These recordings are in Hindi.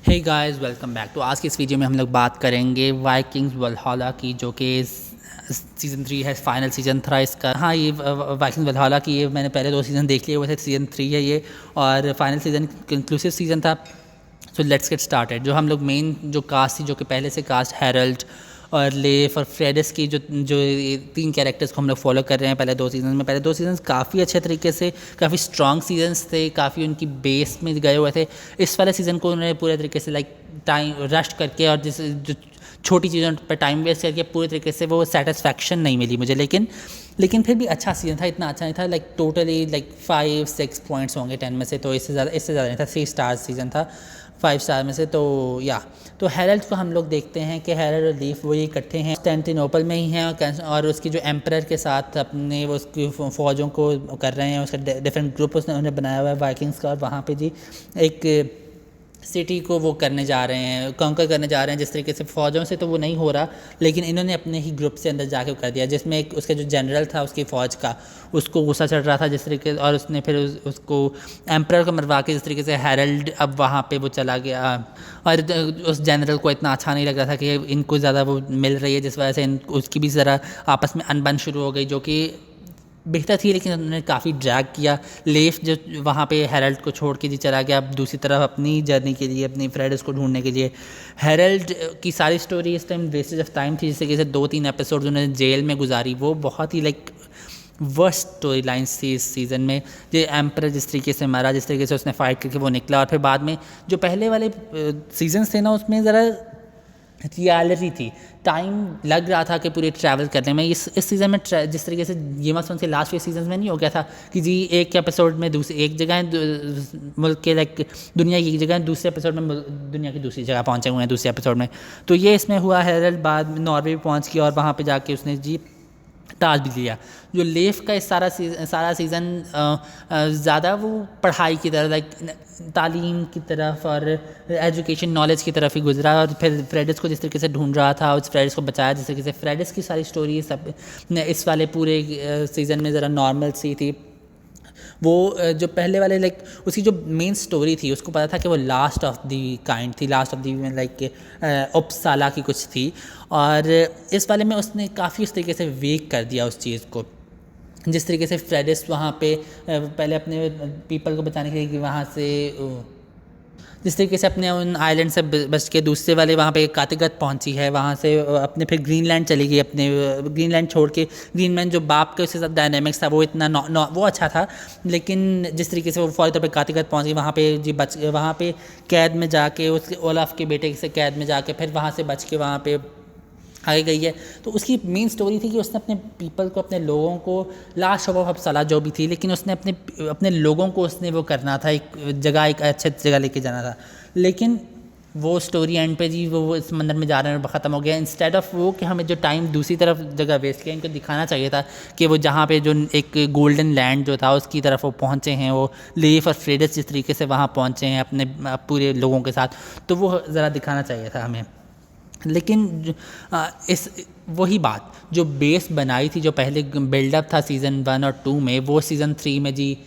Hey guys, welcome back. तो आज की इस वीडियो में हम लोग बात करेंगे वाइकिंग्स वलहला की, जो कि सीज़न 3 है, फाइनल सीज़न था इसका। हाँ, ये वाइकिंग्स वलहला की ये मैंने पहले 2 सीज़न देख लिए हुए थे। सीज़न 3 है ये और फाइनल सीज़न कंक्लूसिव सीज़न था। So let's get started. जो हम लोग मेन जो कास्ट थी, जो कि पहले से कास्ट हैरल्ड और लेफ और फ्रेडिस की जो जो 3 कैरेक्टर्स को हम लोग फॉलो कर रहे हैं पहले 2 सीज़न में। पहले 2 सीज़न्स काफ़ी अच्छे तरीके से, काफ़ी स्ट्रॉन्ग सीज़न्स थे, काफ़ी उनकी बेस में गए हुए थे। इस वाले सीज़न को उन्होंने पूरे तरीके से टाइम रश करके और जिस जो छोटी चीज़ों पर टाइम वेस्ट करके पूरे तरीके से वो सेटिस्फैक्शन नहीं मिली मुझे। लेकिन फिर भी अच्छा सीज़न था, इतना अच्छा नहीं था। टोटली 5-6 पॉइंट्स होंगे 10 में से, तो इससे ज़्यादा नहीं था। 3 स्टार सीज़न था 5 स्टार में से। तो हेरल्ड को हम लोग देखते हैं कि हेरल्ड और लीफ वो इकट्ठे हैं, कॉन्स्टेंटिनोपल में ही हैं और उसकी जो एम्परर के साथ अपने वो उसकी फ़ौजों को कर रहे हैं। उसका डिफरेंट ग्रुप उसने बनाया हुआ है वाइकिंग्स का, और वहाँ पे जी एक सिटी को वो करने जा रहे हैं, कॉन्कर करने जा रहे हैं। जिस तरीके से फ़ौजों से तो वो नहीं हो रहा, लेकिन इन्होंने अपने ही ग्रुप से अंदर जाके कर दिया, जिसमें एक उसका जो जनरल था उसकी फ़ौज का, उसको गुस्सा चढ़ रहा था जिस तरीके, और उसने फिर उसको एम्परर को मरवा के जिस तरीके से हेरल्ड अब वहाँ पे वो चला गया। और उस जनरल को इतना अच्छा नहीं लग रहा था कि इनको ज़्यादा वो मिल रही है, जिस वजह से उसकी भी ज़रा आपस में अनबन शुरू हो गई, जो कि बेहतर थी, लेकिन उन्होंने काफ़ी ड्रैग किया। लेफ जो वहाँ पे हेरल्ड को छोड़ के जी चला गया अब दूसरी तरफ अपनी जर्नी के लिए, अपनी फ्रेंड्स को ढूंढने के लिए। हेरल्ड की सारी स्टोरी इस टाइम वेस्टेज ऑफ टाइम थी, जिससे कि 2-3 एपिसोड उन्होंने जेल में गुजारी, वो बहुत ही वर्स्ट स्टोरी लाइन्स थी इस सीज़न में। ये एम्परर जिस तरीके से मरा, जिस तरीके से उसने फाइट करके वो निकला, और फिर बाद में जो पहले वाले सीजन्स थे ना, उसमें ज़रा रियलिटी थी, टाइम लग रहा था कि पूरे ट्रैवल करने में। इस सीज़न में जिस तरीके से गेम ऑफ थ्रोन्स के लास्ट 2 सीजन में नहीं हो गया था कि जी एक एपिसोड में दूसरी एक जगह मुल्क के दुनिया की एक जगह, दूसरे एपिसोड में दुनिया की दूसरी जगह पहुंचे हुए हैं दूसरे एपिसोड में। तो ये इसमें हुआ। हेरल्ड बाद में नॉर्वे भी पहुंच गया और वहाँ पे जाके उसने जी ताज भी लिया। जो लेफ का इस सारा सीज़न ज़्यादा वो पढ़ाई की तरह, तालीम की तरफ और एजुकेशन नॉलेज की तरफ ही गुजरा, और फिर फ्रेडिस को जिस तरीके से ढूंढ रहा था, उस फ्रेडिस को बचाया जिस तरीके से। फ्रेडिस की सारी स्टोरी सब इस वाले पूरे सीज़न में ज़रा नॉर्मल सी थी। वो जो पहले वाले उसकी जो मेन स्टोरी थी, उसको पता था कि वो लास्ट ऑफ दी काइंड थी, लास्ट ऑफ दी उपसाला की कुछ थी, और इस वाले में उसने काफ़ी उस तरीके से वेक कर दिया उस चीज़ को। जिस तरीके से फ्रेडिस वहाँ पे पहले अपने पीपल को बचाने के लिए वहाँ से जिस तरीके से अपने उन आइलैंड से बच के दूसरे वाले वहाँ पे कातिगत पहुँची है, वहाँ से अपने फिर ग्रीनलैंड चली गई, अपने ग्रीनलैंड छोड़ के। ग्रीनलैंड जो बाप के उसके साथ डायनेमिक्स था वो इतना वो अच्छा था, लेकिन जिस तरीके से वो फौरी तौर पर कातिगत पहुँच गई, वहाँ पे जी वहाँ पे कैद में जाके उसके ओलाफ के बेटे से कैद में जाके फिर वहाँ से बच के वहाँ पे आगे गई है। तो उसकी मेन स्टोरी थी कि उसने अपने पीपल को, अपने लोगों को, लास्ट ऑफ अपसाला जो भी थी, लेकिन उसने अपने लोगों को उसने वो करना था, एक अच्छे जगह लेके जाना था। लेकिन वो स्टोरी एंड पे जी वो इस मंदिर में जा रहे हैं, ख़त्म हो गया। इंस्टेड ऑफ वो कि हमें जो टाइम दूसरी तरफ जगह वेस्ट किया, इनको दिखाना चाहिए था कि वो जहाँ पे जो एक गोल्डन लैंड जो था उसकी तरफ वो पहुँचे हैं, वो लेफ और फ्रेडिस जिस तरीके से वहाँ पहुँचे हैं अपने पूरे लोगों के साथ, तो वो ज़रा दिखाना चाहिए था हमें। लेकिन इस वही बात जो बेस बनाई थी, जो पहले बिल्डअप था सीज़न 1 और 2 में, वो सीज़न 3 में जी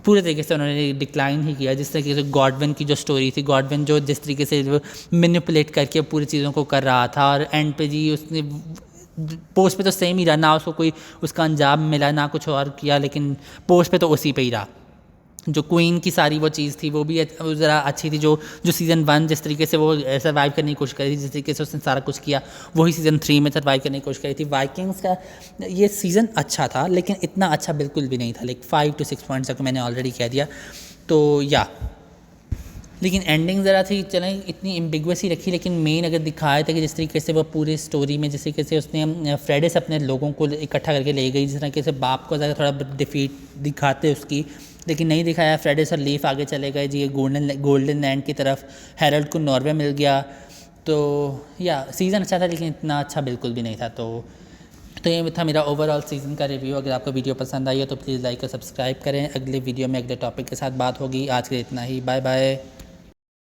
पूरे तरीके से उन्होंने डिक्लाइन ही किया। जिस तरीके से गॉडविन की जो स्टोरी थी, गॉडविन जो जिस तरीके से वो मैनिपुलेट करके पूरी चीज़ों को कर रहा था, और एंड पे जी उसने पोस्ट पे तो सेम ही रहा, ना उसको कोई उसका अंजाम मिला, ना कुछ और किया, लेकिन पोस्ट पे तो उसी पे ही रहा। जो क्वीन की सारी वो चीज़ थी वो भी ज़रा अच्छी थी। जो सीज़न 1 जिस तरीके से वो सर्वाइव करने की कोशिश करी थी, जिस तरीके से उसने सारा कुछ किया, वही सीज़न 3 में सर्वाइव करने की कोशिश करी थी। वाइकिंग्स का ये सीज़न अच्छा था, लेकिन इतना अच्छा बिल्कुल भी नहीं था। 5 to 6 पॉइंट्स तक मैंने ऑलरेडी कह दिया। तो लेकिन एंडिंग ज़रा थी, चलें इतनी एम्बिगुअस ही रखी, लेकिन मेन अगर दिखाया था कि जिस तरीके से वो पूरी स्टोरी में जिस तरीके से उसने फ्रेडिस अपने लोगों को इकट्ठा करके ले गई, जिस तरीके से बाप को ज़्यादा थोड़ा डिफीट दिखाते उसकी, लेकिन नहीं दिखाया। फ्रेडिस और लीफ आगे चले गए जी गोल्डन लैंड की तरफ। हेरल्ड को नॉर्वे मिल गया। तो सीज़न अच्छा था, लेकिन इतना अच्छा बिल्कुल भी नहीं था। तो ये था मेरा ओवरऑल सीज़न का रिव्यू। अगर आपको वीडियो पसंद आई हो तो प्लीज़ लाइक और सब्सक्राइब करें। अगले वीडियो में अगले टॉपिक के साथ बात होगी। आज के लिए इतना ही, बाय बाय।